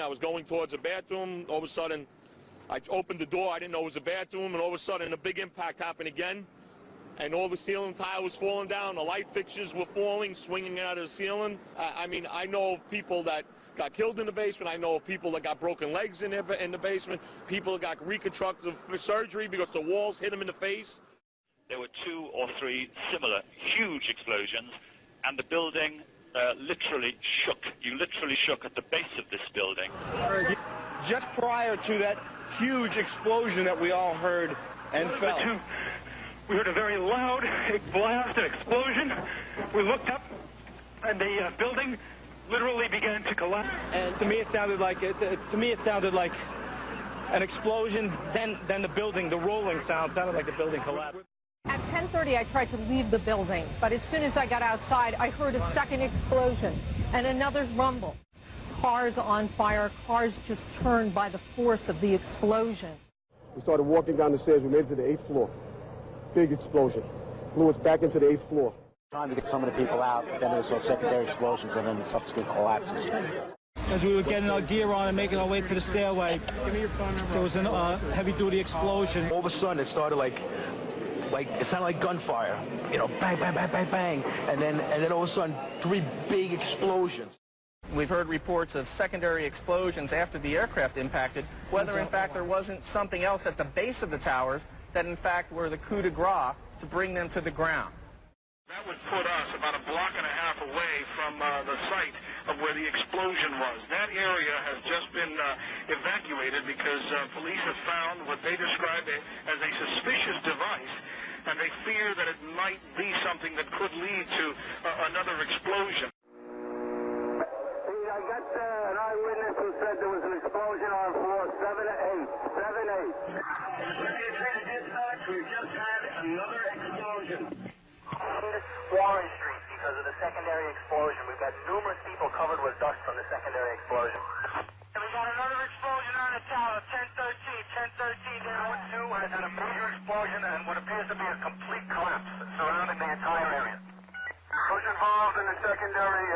I was going towards the bathroom. All of a sudden, I opened the door. I didn't know it was a bathroom, and all of a sudden, a big impact happened again. And all the ceiling tile was falling down. The light fixtures were falling, swinging out of the ceiling. I mean, I know of people that got killed in the basement. I know of people that got broken legs in the basement. People that got reconstructive surgery because the walls hit them in the face. There were 2 or 3 similar huge explosions, and the building literally shook. You literally shook at the base of this building. Just prior to that huge explosion that we all heard and felt, we heard a very loud blast and explosion. We looked up, and the building literally began to collapse. And to me, it sounded like an explosion. Then the building, the rolling sound sounded like the building collapsed. At 10:30, I tried to leave the building, but as soon as I got outside, I heard a second explosion and another rumble. Cars on fire, cars just turned by the force of the explosion. We started walking down the stairs. We made it to the 8th floor. Big explosion. Blew us back into the 8th floor. Trying to get some of the people out, then there was those secondary explosions and then the subsequent collapses. As we were getting our gear on and making our way to the stairway, there was a heavy-duty explosion. All of a sudden, it started like it sounded like gunfire. You know, bang, bang, bang, bang, bang, and then all of a sudden, 3 big explosions. We've heard reports of secondary explosions after the aircraft impacted, whether in fact there wasn't something else at the base of the towers that in fact were the coup de grace to bring them to the ground. That would put us about a block and a half away from the site of where the explosion was. That area has just been evacuated because police have found what they describe as a suspicious device, and they fear that it might be something that could lead to another explosion. I got an eyewitness who said there was an explosion on floor 7-8. 7-8. We just had another explosion. Warren Street because of the secondary explosion. We've got numerous people covered with dust from the secondary explosion. And we got another explosion on the tower, 1013. 1013 down 2 has had a major explosion and what appears to be a complete collapse surrounding the entire area. Who's involved in the secondary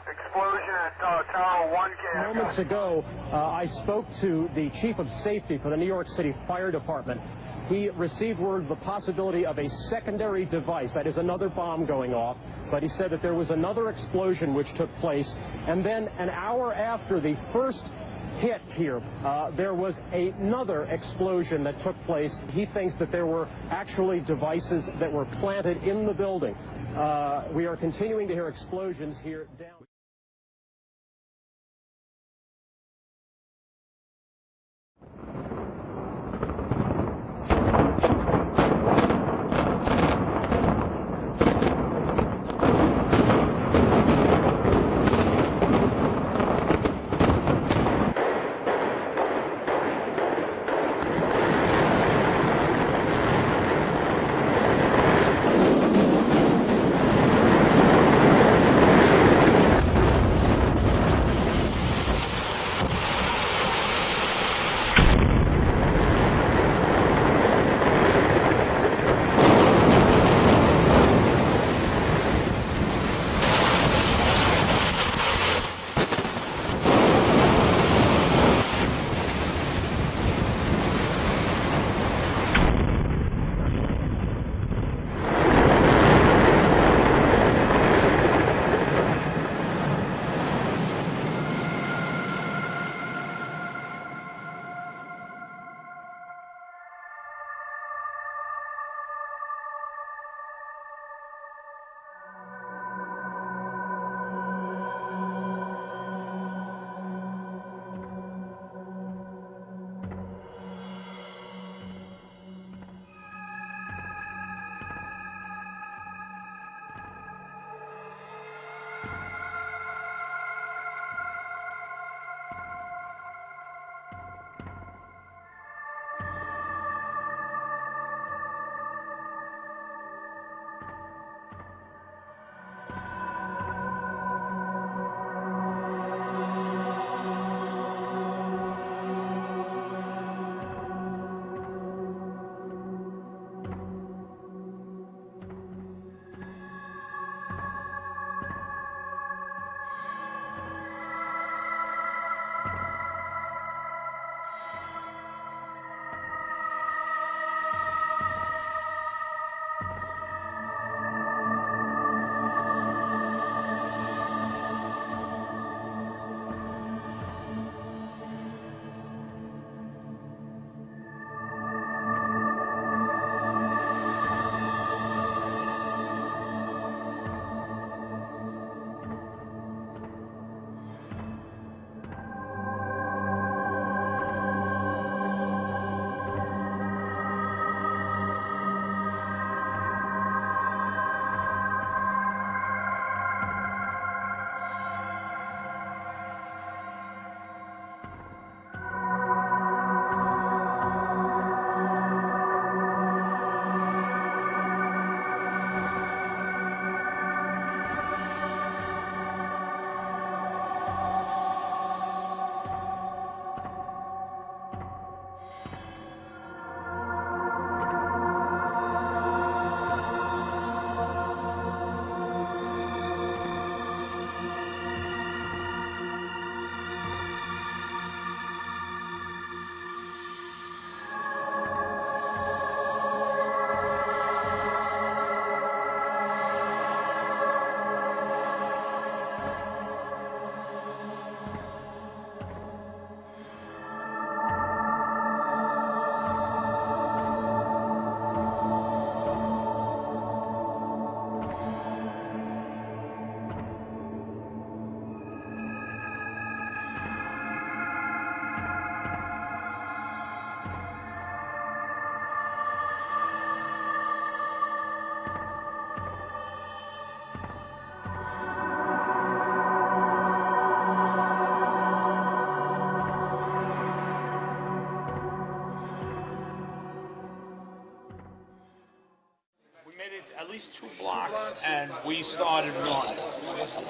explosion at Tower 1? Moments ago, I spoke to the chief of safety for the New York City Fire Department. He received word of the possibility of a secondary device, that is another bomb going off, but he said that there was another explosion which took place, and then an hour after the first hit here, there was another explosion that took place. He thinks that there were actually devices that were planted in the building. We are continuing to hear explosions here down. least 2 blocks, and we started running,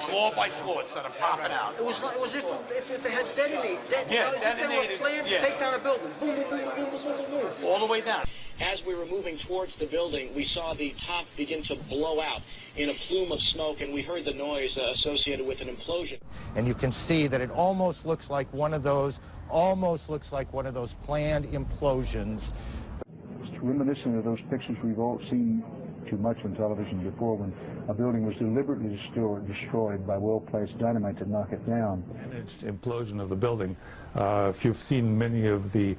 floor by floor, instead of popping out. It was if they had detonated. Yeah, detonated. If they were planned to take down a building. Boom, boom, boom, boom, boom, boom, boom. All the way down. As we were moving towards the building, we saw the top begin to blow out in a plume of smoke, and we heard the noise associated with an implosion. And you can see that it almost looks like one of those planned implosions. It's reminiscent of those pictures we've all seen too much on television before, when a building was deliberately destroyed by well-placed dynamite to knock it down. Managed implosion of the building. If you've seen many of the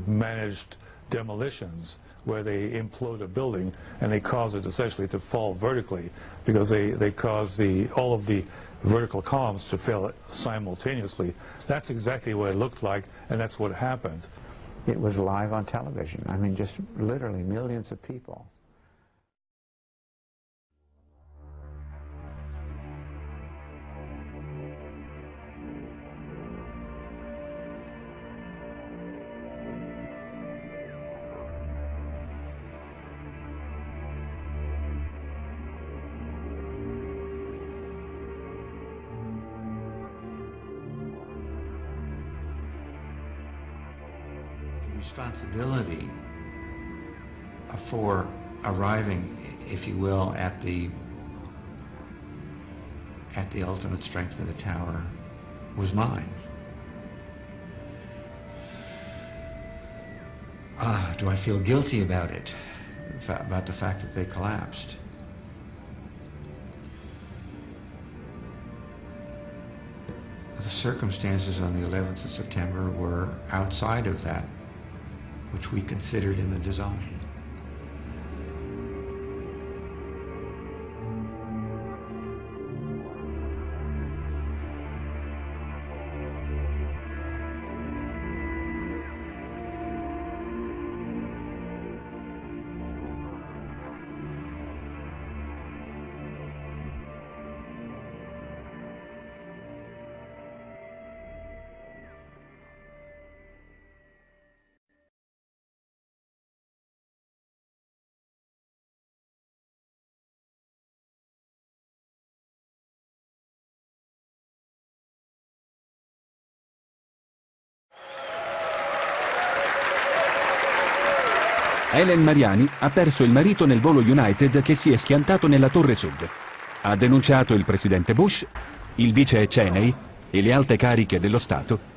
managed demolitions where they implode a building and they cause it essentially to fall vertically because they cause all of the vertical columns to fail simultaneously. That's exactly what it looked like, and that's what happened. It was live on television. I mean, just literally millions of people. Responsibility for arriving, if you will, at the ultimate strength of the tower was mine. Do I feel guilty about it, about the fact that they collapsed? The circumstances on the 11th of September were outside of that which we considered in the design. Helen Mariani ha perso il marito nel volo United che si è schiantato nella Torre Sud. Ha denunciato il presidente Bush, il vice Cheney e le alte cariche dello Stato